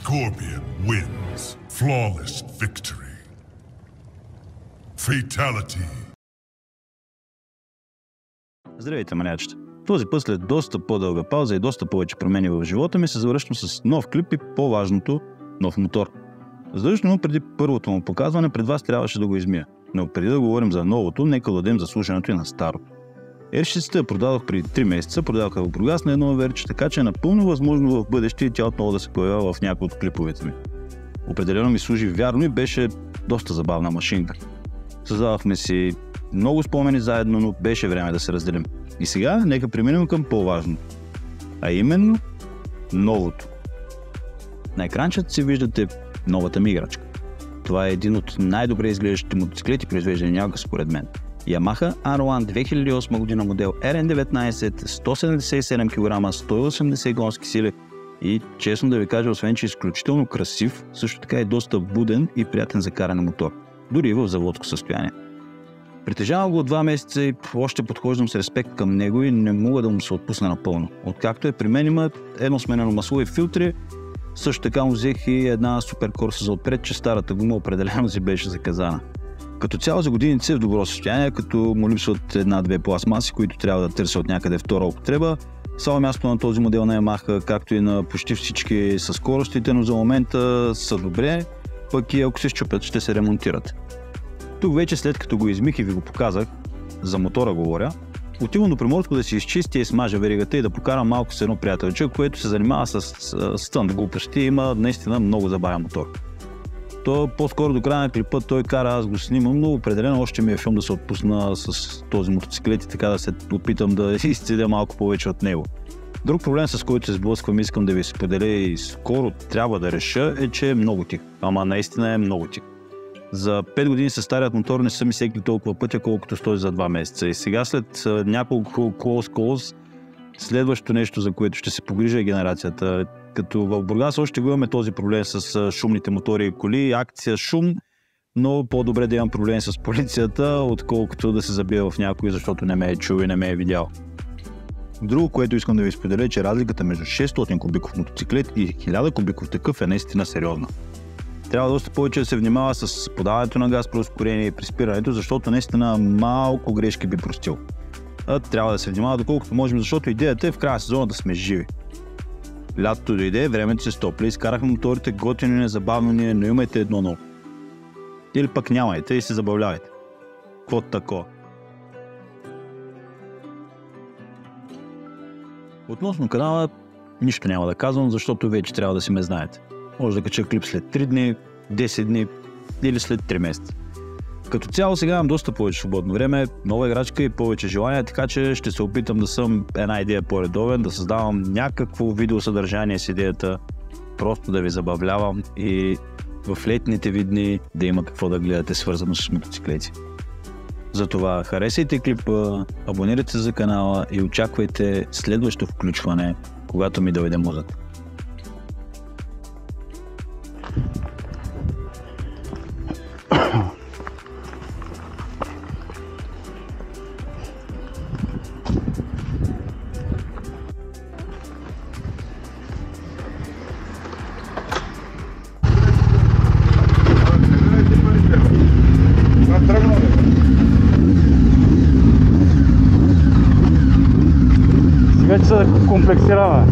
Scorpion wins. Flawless victory. Fatality. Здравейте, маниачета! Този път след доста по-дълга пауза и доста повече промени в живота ми се завръщам с нов клип и по-важното – нов мотор. Задължително преди първото му показване пред вас трябваше да го измия. Но преди да говорим за новото, нека дадем заслушането и на старото. R6 я продадох преди 3 месеца, продавах в Бургас на едно верче, така че е напълно възможно в бъдеще и тя отново да се появява в някои от клиповете ми. Определено ми служи вярно и беше доста забавна машинка. Създавахме си много спомени заедно, но беше време да се разделим. И сега нека преминем към по-важното. А именно новото. На екранчето си виждате новата ми играчка. Това е един от най-добре изглеждащите мотоциклети, произвеждани някога според мен. Yamaha R1 2008 година модел RN19, 177 кг, 180 гонски сили и честно да ви кажа, освен че е изключително красив, също така е доста буден и приятен за каране мотор, дори в заводско състояние. Притежавам го от 2 месеца и още подхождам с респект към него и не мога да му се отпусна напълно. Откакто е при мен има едно сменено масло и филтри, също така му взех и една супер корса за отпред, че старата гума определено си беше заказана. Като цяло за годините е в добро състояние, като му липсват една-две пластмаси, които трябва да търся от някъде втора употреба. Само място на този модел на Yamaha, както и на почти всички със скоростите, но за момента са добре, пък и ако се счупят, ще се ремонтират. Тук вече след като го измих и ви го показах, за мотора говоря, отивам до Приморско да си изчистя и смажа веригата и да покарам малко с едно приятелче, което се занимава с стънт глупости и има наистина много забавен мотор. То по-скоро до края на клипа той кара, аз го снимам, но определено още ми е филм да се отпусна с този мотоциклет и така да се опитам да изцедя малко повече от него. Друг проблем, с който се сблъсквам, искам да ви споделя и скоро трябва да реша, е, че е много тих. Ама наистина е много тих. За 5 години със старият мотор не съм изсекли толкова пътя, колкото стои за 2 месеца. И сега след няколко close calls, следващото нещо, за което ще се погрижа е генерацията. Като в Бургас още го имаме този проблем с шумните мотори и коли, акция шум, но по-добре да имам проблем с полицията, отколкото да се забия в някой, защото не ме е чул и не ме е видял. Друго, което искам да ви споделя е, че разликата между 600 кубиков мотоциклет и 1000 кубиков такъв е наистина сериозна. Трябва доста повече да се внимава с подаването на газ при ускорение и при спирането, защото наистина малко грешки би простил. Трябва да се внимава доколкото можем, защото идеята е в края сезона да сме живи. Лятото дойде, времето се стопли, изкарахме моторите готини, незабавни, но имайте едно ново. Или пък нямайте и се забавлявайте. Какво тако? Относно канала, нищо няма да казвам, защото вече трябва да си ме знаете. Може да кача клип след 3 дни, 10 дни или след 3 месеца. Като цяло сега имам доста повече свободно време, нова играчка и повече желания, така че ще се опитам да съм една идея по-редовен, да създавам някакво видеосъдържание с идеята, просто да ви забавлявам и в летните ви дни да има какво да гледате свързано с мотоциклети. Затова харесайте клипа, абонирайте се за канала и очаквайте следващо включване, когато ми дойде музата. Вече се комплексираме.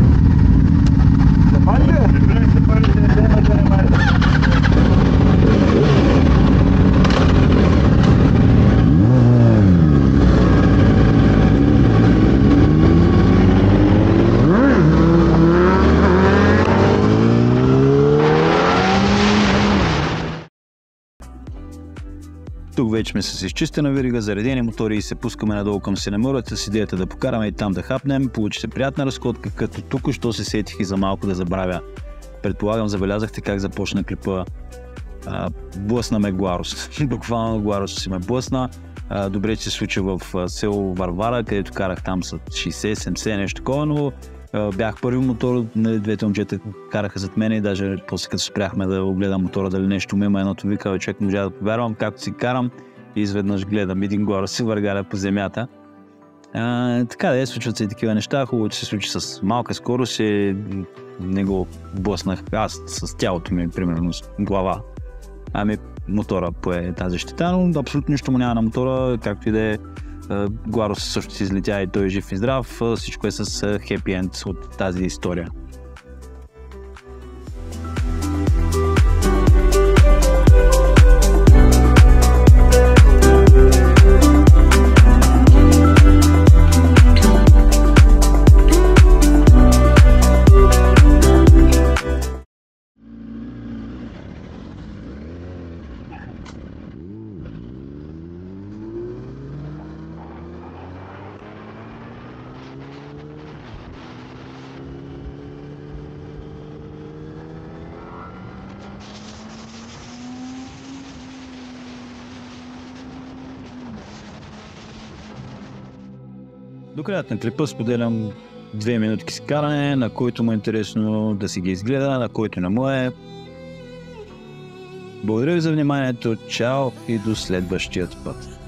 Тук вече сме с изчистена верига, заредени мотори и се пускаме надолу към Синемората с идеята да покараме и там да хапнем. Получи се приятна разходка, като тук-що се сетих и за малко да забравя. Предполагам, забелязахте как започна клипа. Блъсна ме Гларус. Буквално Гларус си ме блъсна. Добре, че се случи в село Варвара, където карах там с 60-70, нещо такова, но бях първи мотор, двете момчета караха зад мен и даже после като спряхме да огледам мотора дали нещо има, едното вика, човек можа да повярвам, както си карам и изведнъж гледам един горе си въргаля по земята. Така да случват се и такива неща, хубаво, че се случи с малка скорост и не го блъснах аз с тялото ми, примерно с глава. Ами мотора пое тази щета, но абсолютно нищо му няма на мотора, както и да е. Гларус също си излетя и той е жив и здрав. Всичко е с хепи енд от тази история. До краят на клипа споделям 2 минутки с каране, на който му е интересно да си ги изгледа, на който не му е. Благодаря ви за вниманието, чао и до следващият път.